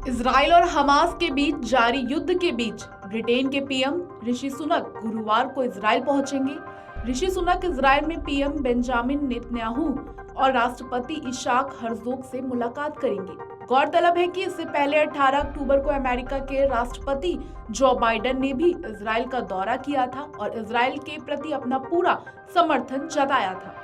Israel और Hamas के बीच जारी युद्ध के बीच ब्रिटेन के पीएम ऋषि सुनक गुरुवार को इजराइल पहुंचेंगे। ऋषि सुनक इजराइल में पीएम बेंजामिन नेतन्याहू और राष्ट्रपति इशाक हर्जोग से मुलाकात करेंगे। गौरतलब है कि इससे पहले 18 अक्टूबर को अमेरिका के राष्ट्रपति जो बाइडेन ने भी इजराइल का दौरा किया था और इजराइल के प्रति अपना पूरा समर्थन जताया था।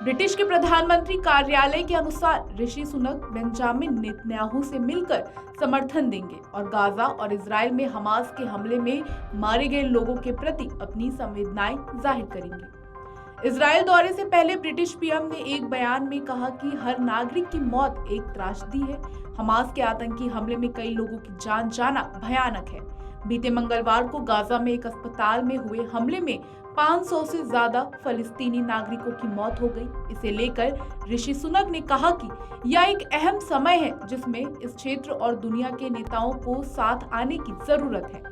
ब्रिटिश के प्रधानमंत्री कार्यालय के अनुसार ऋषि सुनक बेंजामिन नेतन्याहू से मिलकर समर्थन देंगे और गाजा और इजराइल में हमास के हमले में मारे गए लोगों के प्रति अपनी संवेदनाएं जाहिर करेंगे। इजराइल दौरे से पहले ब्रिटिश पीएम ने एक बयान में कहा कि हर नागरिक की मौत एक त्रासदी है। हमास के आतंकी हमले में कई लोगों की जान जाना भयानक है। बीते मंगलवार को गाजा में एक अस्पताल में हुए हमले में 500 से ज्यादा फलस्तीनी नागरिकों की मौत हो गई। इसे लेकर ऋषि सुनक ने कहा कि यह एक अहम समय है जिसमें इस क्षेत्र और दुनिया के नेताओं को साथ आने की जरूरत है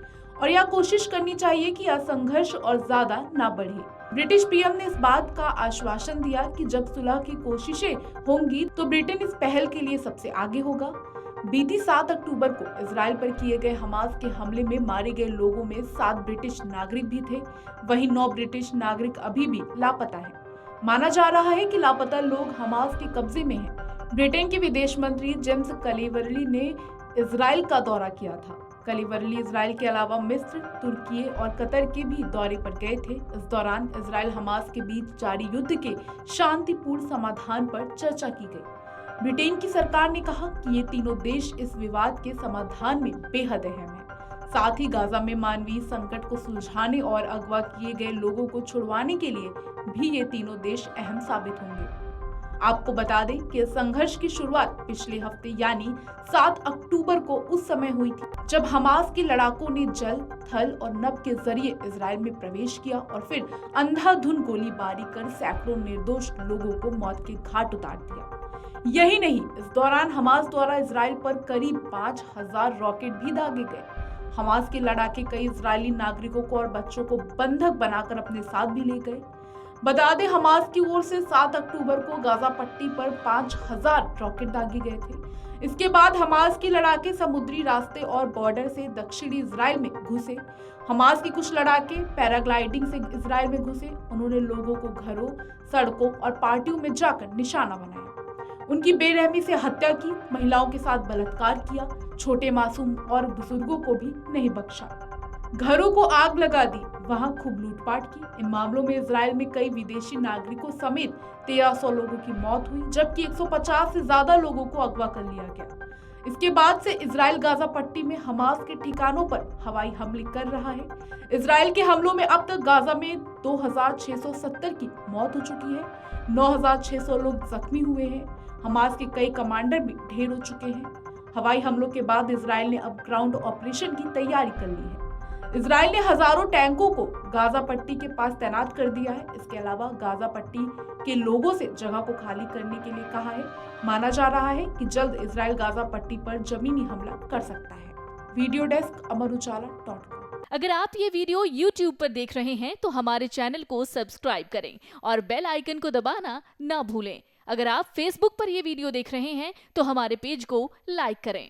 और यह कोशिश करनी चाहिए कि यह संघर्ष और ज्यादा न बढ़े। ब्रिटिश पीएम ने इस बात का आश्वासन दिया कि जब सुलह की कोशिशें होंगी तो ब्रिटेन इस पहल के लिए सबसे आगे होगा। बीती 7 अक्टूबर को इजराइल पर किए गए हमास के हमले में मारे गए लोगों में 7 ब्रिटिश नागरिक भी थे। वहीं 9 ब्रिटिश नागरिक अभी भी लापता हैं। माना जा रहा है कि लापता लोग हमास के कब्जे में हैं। ब्रिटेन के विदेश मंत्री जेम्स कलीवरली ने इजराइल का दौरा किया था। कलीवरली इजराइल के अलावा मिस्र, तुर्की और कतर के भी दौरे पर गए थे। इस दौरान इजराइल हमास के बीच जारी युद्ध के शांतिपूर्ण समाधान पर चर्चा की गई। ब्रिटेन की सरकार ने कहा कि ये तीनों देश इस विवाद के समाधान में बेहद अहम हैं। साथ ही गाजा में मानवीय संकट को सुलझाने और अगवा किए गए लोगों को छुड़वाने के लिए भी ये तीनों देश अहम साबित होंगे। आपको बता दें कि संघर्ष की शुरुआत पिछले हफ्ते यानी 7 अक्टूबर को उस समय हुई थी जब हमास के लड़ाकों ने जल, थल और नभ के जरिए इजराइल में प्रवेश किया और फिर अंधाधुंध गोलीबारी कर सैकड़ों निर्दोष लोगों को मौत के घाट उतार दिया। यही नहीं, इस दौरान हमास द्वारा इजराइल पर करीब 5000 रॉकेट भी दागे गए। हमास के लड़ाके कई इजरायली नागरिकों को और बच्चों को बंधक बनाकर अपने साथ भी ले गए। बता दें, हमास की ओर से 7 अक्टूबर को गाजा पट्टी पर 5000 रॉकेट दागे गए थे। इसके बाद हमास के लड़ाके समुद्री रास्ते और बॉर्डर से दक्षिणी इजराइल में घुसे। हमास के कुछ लड़ाके पैराग्लाइडिंग से इजराइल में घुसे। उन्होंने लोगों को घरों, सड़कों और पार्टियों में जाकर निशाना बनाया। उनकी बेरहमी से हत्या की, महिलाओं के साथ बलात्कार किया, छोटे मासूम और बुजुर्गों को भी नहीं बख्शा। घरों को आग लगा दी, वहां खूब लूटपाट की। इन मामलों में इजराइल में कई विदेशी नागरिकों समेत 1300 लोगों की मौत हुई, जबकि 150 से ज्यादा लोगों को अगवा कर लिया गया। इसके बाद से इजराइल गाजा पट्टी में हमास के ठिकानों पर हवाई हमले कर रहा है। इजराइल के हमलों में अब तक गाजा में 2670 की मौत हो चुकी है। 9600 लोग जख्मी हुए हैं। हमास के कई कमांडर भी ढेर हो चुके हैं। हवाई हमलों के बाद इजराइल ने अब ग्राउंड ऑपरेशन की तैयारी कर ली है। इजराइल ने हजारों टैंकों को गाजा पट्टी के पास तैनात कर दिया है। इसके अलावा गाजा पट्टी के लोगों से जगह को खाली करने के लिए कहा है। माना जा रहा है कि जल्द इजराइल गाजा पट्टी पर जमीनी हमला कर सकता है। वीडियो डेस्क अमरुजाला.com। अगर आप ये वीडियो YouTube पर देख रहे हैं तो हमारे चैनल को सब्सक्राइब करें और बेल आइकन को दबाना ना भूलें। अगर आप Facebook पर ये वीडियो देख रहे हैं तो हमारे पेज को लाइक करें।